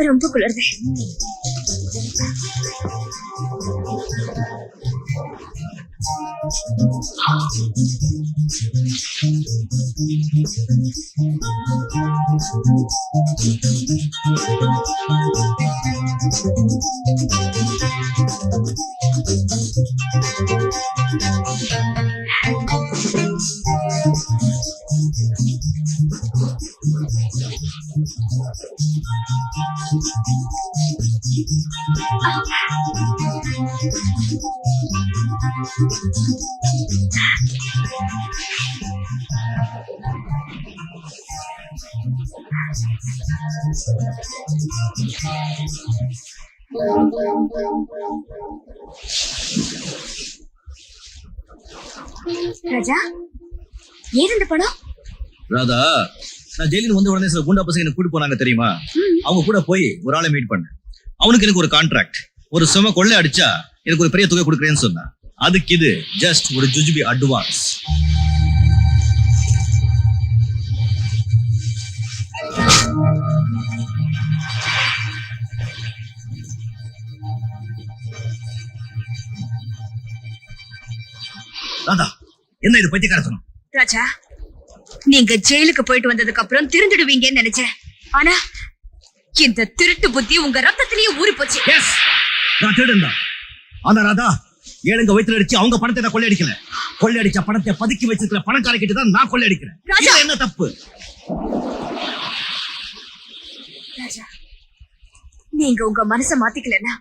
ரொம்ப குளிர்து. ராஜா, ஏன் இந்த படம்? ராதா, நான் ஜெயிலுக்கு வந்து உடனே சில குண்டா பசங்க என்ன கூட்டு போனாங்க தெரியுமா? அவங்க கூட போய் ஒரு ஆளை மீட் பண்ணேன். அவனுக்கு எனக்கு ஒரு கான்ட்ராக்ட், ஒரு சும கொள்ளை அடிச்சா எனக்கு ஒரு பெரிய தொகை கொடுக்குறேன்னு சொன்னான். அதுக்கு இது ஜஸ்ட் ஒரு ஜுஜுபி அட்வான்ஸ். ராதா, என்ன இது பைத்தியக்காரத்தனம்? ராஜா, நீங்க ஜெயிலுக்கு போயிட்டு வந்ததுக்கு அப்புறம் திருந்துடுவீங்கன்னு நினைச்சேன். ஆனா இந்த திருட்டு புத்தி உங்க ரத்தத்திலேயே ஊறி போச்சு. எஸ், நான் திருடன் தான். ஆனா ராதா, ஏழுங்க வயித்துல அடிச்சு அவங்க பணத்தை நான் கொள்ளையடிக்கல. கொள்ளையடிச்ச பணத்தை பதுக்கி வச்சிருக்கிற பணக்கார கிட்ட தான் நான் கொள்ளையடிக்கிறேன். ராஜா, என்ன தப்பு? ராஜா, நீங்க உங்க மனசை மாத்திக்கலன்னா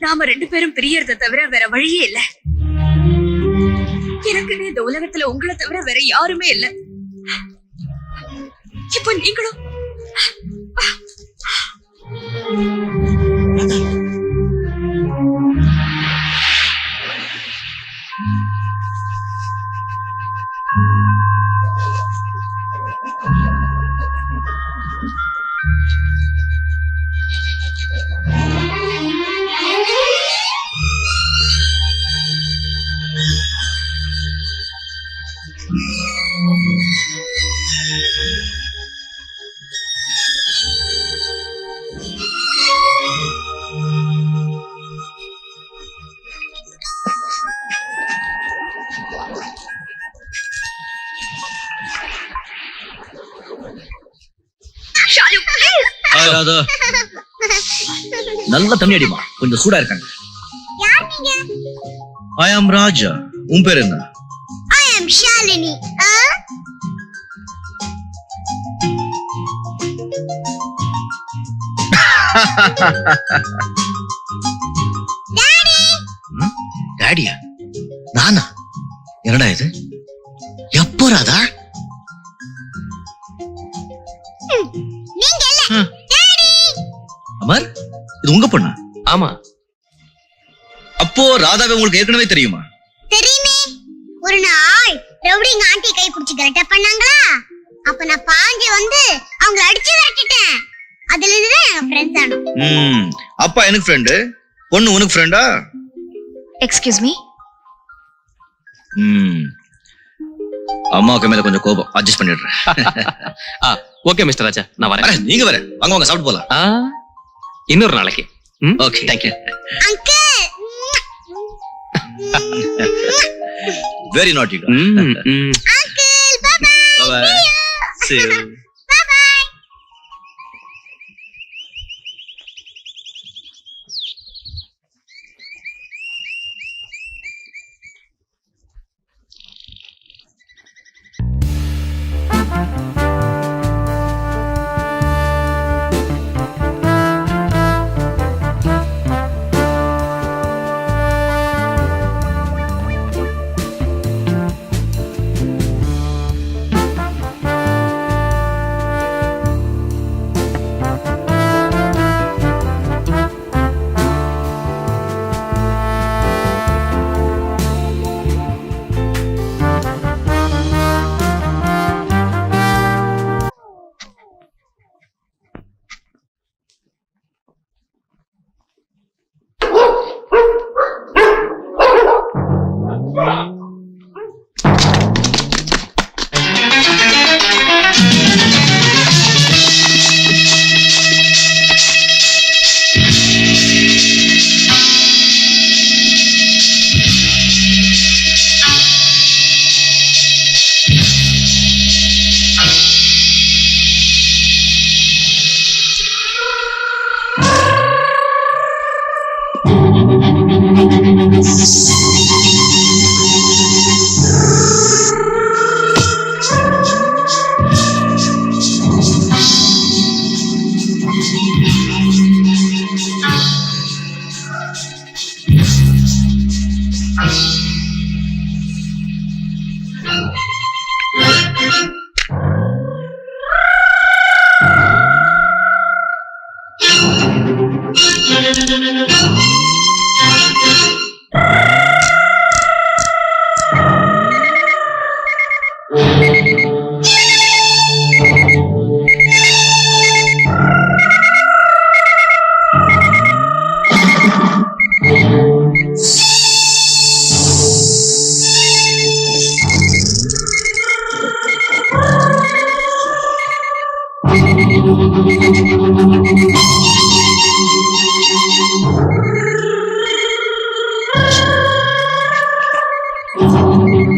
நாம ரெண்டு பேரும் பிரியறத தவிர வேற வழியே இல்ல. எனக்கு இந்த உலகத்துல உங்களை தவிர வேற யாருமே இல்ல. இப்ப நீங்களும் நல்ல தண்ணி அடிமா, கொஞ்சம் சூடா இருக்காங்க. I am ராஜா. உன் பேர் என்ன? I am Shalini. டாடியா? நானா? என்னடா இது? எப்போ ராதா? நீங்க இல்ல டாடி. அமர், இது உங்க பொண்ணா? ஆமா. அப்போ ராதாவை உங்களுக்கு ஏற்கனவே தெரியுமா? தெரியுமே. ஒரு நாள் ரவுடிங்க ஆண்டி கை பிடிச்சு கரெக்டா பண்ணாங்களா, அப்ப நான் பாஞ்சு வந்து அவங்களை அடிச்சு விரட்டிட்டேன். அதுல இருந்து தான் ஃப்ரெண்ட்ஸ் ஆனோம். அப்பா எனக்கு ஃப்ரெண்டு, பொண்ணு உனக்கு ஃப்ரெண்டா? Excuse me. அம்மாவுக்கு மேல கொஞ்சம் கோபம், அட்ஜஸ்ட் பண்ணிடுறேன். ஓகே மிஸ்டர் ராஜா, நான் வரேன். நீங்க வர வாங்க, வாங்க சாப்பிட்டு போலாம். இன்னொரு நாளைக்கு. Okay, thank you. Uncle very naughty. Uncle bye bye. See you. Bye bye.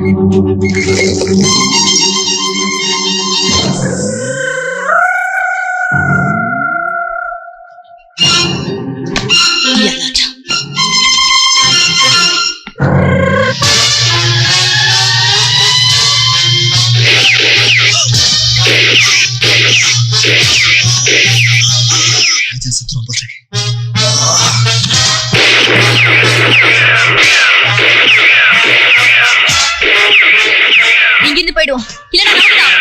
எலாட்டா. ராஜா சுத்துறோம் போல இருக்கு. இங்கிருந்து போயிடுவோம் இல்லன்னா நமக்குதான்.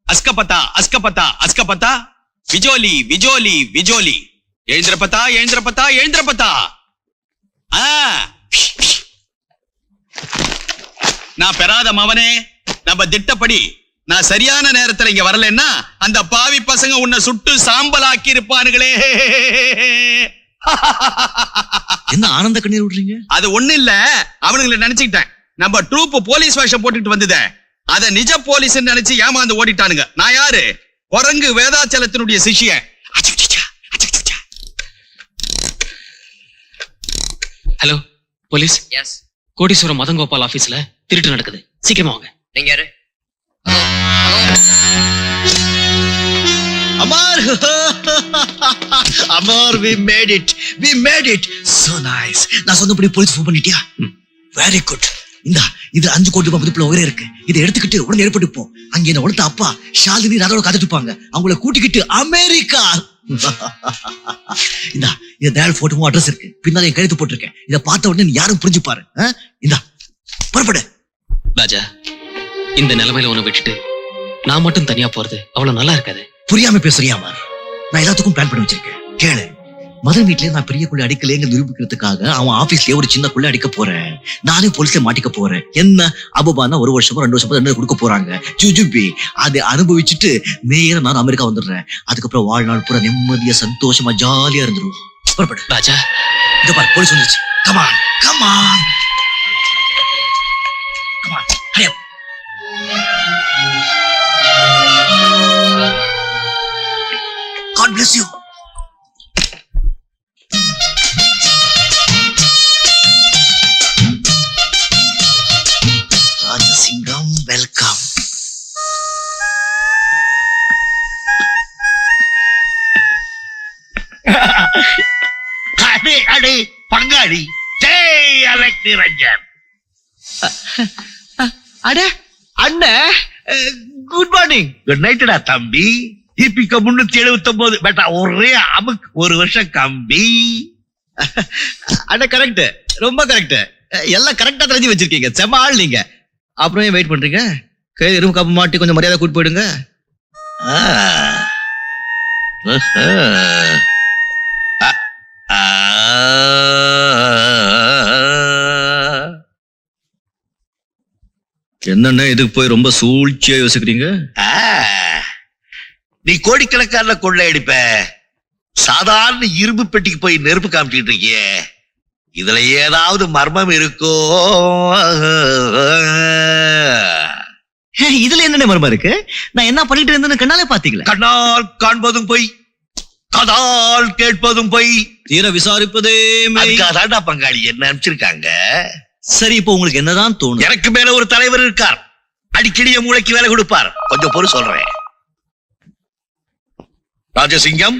அஸ்கபதா அஸ்கபதா அஸ்கபதா விஜோலி விஜோலி விஜோலி எழுந்திரப்பதா எழுந்திரப்பதா எழுந்திரப்பதா. நான் பெறாத மவனே, நம்ம திட்டப்படி நான் சரியான நேரத்துல இங்க வரலன்னா அந்த பாவி பசங்க உன்னை சுட்டு சாம்பலாக்கி இருப்பானுங்களே. என்ன ஆனந்த கண்ணீர் விடுறீங்க? அது ஒண்ணு இல்ல, அவனுங்களை நினைச்சுக்கிட்டேன். நம்ம ட்ரூப் போலீஸ் வேஷம் போட்டுட்டு வந்தத அத நிஜ போலீஸ் நினைச்சு ஏமாந்து ஓடிட்டானுங்க. நான் யாரு? குரங்கு வேதாச்சலத்தினுடைய சிஷ்யன். Hello police. எஸ், கோடீஸ்வரம் மதன் கோபால் ஆபீஸ்ல திருட்டு நடக்குது, சீக்கிரமா வாங்க. நீங்க யாரு? Amar Amar we made it so nice. நான் சொன்னபடி போலீஸ் ஃபோன் பண்ணிட்டியா? Very good. இந்தா இதுல 5 கோடி ரூபாய் மதிப்புல ஒரே இருக்கு. இதை எடுத்துக்கிட்டு உடனே ஏற்பட்டு போ. அங்க என்ன உடத்த அப்பா ஷாலினி ராதோட காத்துட்டு இருப்பாங்க. அவங்கள கூட்டிக்கிட்டு அமெரிக்கா. இந்தா இந்த டயல் போட்டோவும் அட்ரஸ் இருக்கு. பின்னால என் கழுத்து போட்டிருக்கேன். இதை பார்த்த உடனே நீ யாரும் புரிஞ்சுப்பாரு. இந்தா புறப்படு. ராஜா, இந்த நிலைமையில உன்னை விட்டுட்டு நான் மட்டும் தனியா போறது அவ்வளவு நல்லா இருக்காது. புரியாம பேசுறியா அமர்? நான் எல்லாத்துக்கும் பிளான் பண்ணி வச்சிருக்கேன். கேளு. மதன் வீட்லயே நான் பெரிய கொள்ளை அடிக்கலைங்க நிரூபிக்கிறதுக்காக அவன் ஆபீஸ்லயே ஒரு சின்ன கொள்ளை அடிக்க போறேன். நானே போலீஸ்ல மாட்டிக்க போறேன். என்ன அபபானா 1 வருஷமோ 2 வருஷமோ என்ன கொடுக்க போறாங்க. ஜுஜுபி அதை அனுபவிச்சுட்டு நேரா நான் அமெரிக்கா வந்துடுறேன். அதுக்கப்புறம் வாழ்நாள் பூரா நிம்மதியா சந்தோஷமா ஜாலியா இருந்துருவோம். புறப்படு. ராஜா, இத பாரு போலீஸ் வந்துருச்சு. Come on come on come on Hari up. God bless you. Rajasingam, welcome. அடே அடே பங்காளி, ஜெய் அலெக் நிரஞ்சன். அட அண்ணே, குட் மார்னிங். குட் நைட்டடா தம்பி. இப்பிக்க 379 பேட்டா ஒரே அமுக். 1 வருஷம் கம்பி. அண்ணா கரெக்ட், ரொம்ப கரெக்ட். எல்லாம் கரெக்டா தெரிஞ்சு வச்சிருக்கீங்க. செம ஆள் நீங்க. அப்புறம் ஏன் வெயிட் பண்றீங்க? கை எறும்பு காப்பு மாட்டி கொஞ்சம் மரியாதை கூட்டு போயிடுங்க. என்னன்னா இதுக்கு போய் ரொம்ப சூழ்ச்சியா யோசிக்கிறீங்க? நீ கோடிக்கணக்கான கொள்ளை அடிப்ப, சாதாரண இரும்பு பெட்டிக்கு போய் நெருப்பு காமிச்சிட்டு இருக்கிய. இதுல ஏதாவது மர்மம் இருக்கோ? இதுல என்ன மர்மம் இருக்கு? நான் என்ன பண்ணிட்டு இருந்தேன்னு கண்ணாலே பாத்தீங்களா? கண்ணால் காண்பதும் பொய், கதால் கேட்பதும் பொய். தீர விசாரிப்பதே மெய். அதுக்காக பங்காளி என்ன அனுப்பிச்சிருக்காங்க. சரி, இப்போ உங்களுக்கு என்னதான் தோணும்? எனக்கு மேல ஒரு தலைவர் இருக்கார். அடிக்கடி என் மூளைக்கு வேலை கொடுப்பார். கொஞ்சம் பொறு சொல்றேன். ராஜசிங்கம்,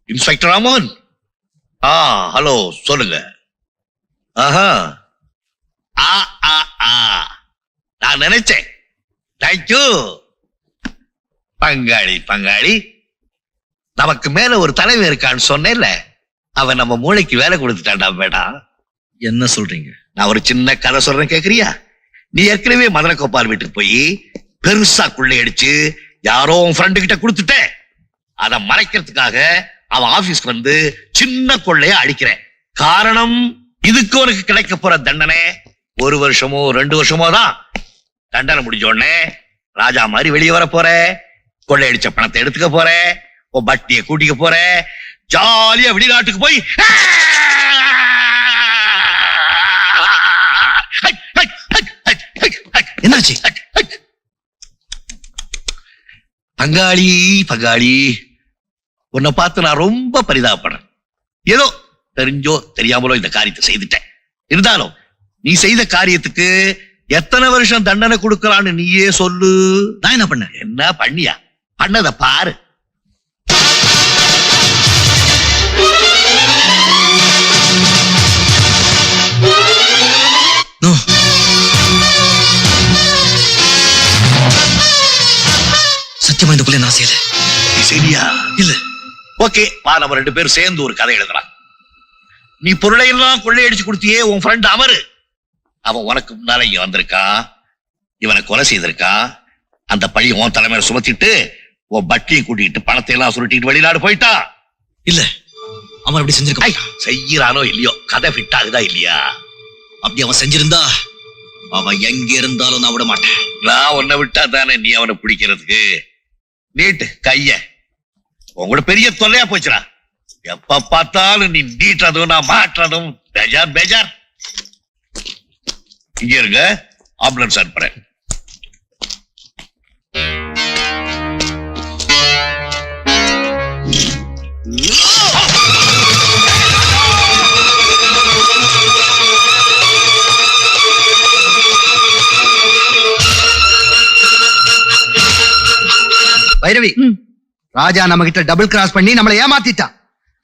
இன்ஸ்பெக்டர் ராமன். ஹலோ, சொல்லுங்க. ஆஹா, நான் நினைச்சேன். தேங்க்யூ பங்காளி. பங்காளி, நமக்கு மேல ஒரு தலைவர் இருக்கான்னு சொன்னேன்ல, அவன் நம்ம மூளைக்கு வேலை கொடுத்துட்டான்டா. வேண்டாம், என்ன சொல்றீங்க? நான் ஒரு சின்ன கதை சொல்றேன், கேக்குறியா? நீ ஏற்கனவே மதன கோபால் வீட்டுக்கு போய் பெருசா கொள்ளையடிச்சு யாரோ உன் ஃப்ரெண்டு கிட்ட கொடுத்துட்ட. அதை மறைக்கிறதுக்காக அவன் ஆபீஸ்க்கு வந்து சின்ன கொள்ளைய அடிக்கிறேன். காரணம், இதுக்கு உனக்கு கிடைக்க போற தண்டனை 1 வருஷமோ 2 வருஷமோ தான். தண்டனை முடிஞ்ச உடனே ராஜா மாதிரி வெளியே வர போற, கொள்ளையடிச்ச பணத்தை எடுத்துக்க போற, உன் பட்டியை கூட்டிக்க போற, ஜாலியா வெளிநாட்டுக்கு போய் என்னாச்சு? பங்காளி. பங்காளி, உன்னை பார்த்து நான் ரொம்ப பரிதாபப்படுறேன். ஏதோ தெரிஞ்சோ தெரியாமலோ இந்த காரியத்தை செய்துட்டேன். இருந்தாலும் நீ செய்த காரியத்துக்கு எத்தனை வருஷம் தண்டனை கொடுக்கலான்னு நீயே சொல்லு. நான் என்ன பண்ணேன்? என்ன பண்ணியா? பண்ணத பாரு. No. சத்தியமா இந்த கொலை நான் செய்யல. நீ சரியா? இல்ல. ஓகே, வா நம்ம 2 பேரும் சேர்ந்து ஒரு கதை எழுதலாம். நீ பொருளை எல்லாம் கொள்ளையடிச்சு கொடுத்தியே உன் ஃப்ரெண்ட் அமரு. அவன் உனக்கு முன்னால இங்க வந்திருக்கான். இவனை கொலை செய்திருக்கான். அந்த பழியை உன் தலைமையில சுமத்திட்டு உன் பட்டியை கூட்டிட்டு பணத்தை எல்லாம் சுருட்டிட்டு வெளிநாடு போயிட்டான். இல்ல, அவன் அப்படி செஞ்சிருக்க ஐ, செய்யறானோ இல்லையோ, கதை ஃபிட் ஆகுதா இல்லையா? அப்படி அவன் செஞ்சிருந்தா அவன் எங்க இருந்தாலும் நான் விட மாட்டேன். நான் உன்னை விட்டா தானே நீ அவனை பிடிக்கிறதுக்கு. நீட்டு கைய. உங்களோட பெரிய தொல்லையா போச்சுடா. எப்ப பார்த்தாலும் நீ நீட்டுறதும் நான் மாட்டுறதும் பேஜார் பேஜார். இங்க இருங்க, ஆம்புலன்ஸ் அனுப்புறேன். வைரவி, ராஜா நம்ம கிட்ட டபுள் கிராஸ் பண்ணி நம்மளை ஏமாத்திட்டான்.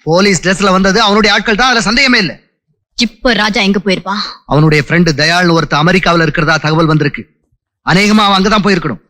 போலீஸ் ட்ரெஸ்ல வந்தது அவனுடைய ஆட்கள் தான், அதுல சந்தேகமே இல்ல. இப்ப ராஜா எங்க போயிருப்பான்? அவனுடைய ஃப்ரெண்டு தயாள்னு ஒருத்த அமெரிக்காவில இருக்கிறதா தகவல் வந்திருக்கு. அநேகமா அவன் அங்கதான் போயிருக்கணும்.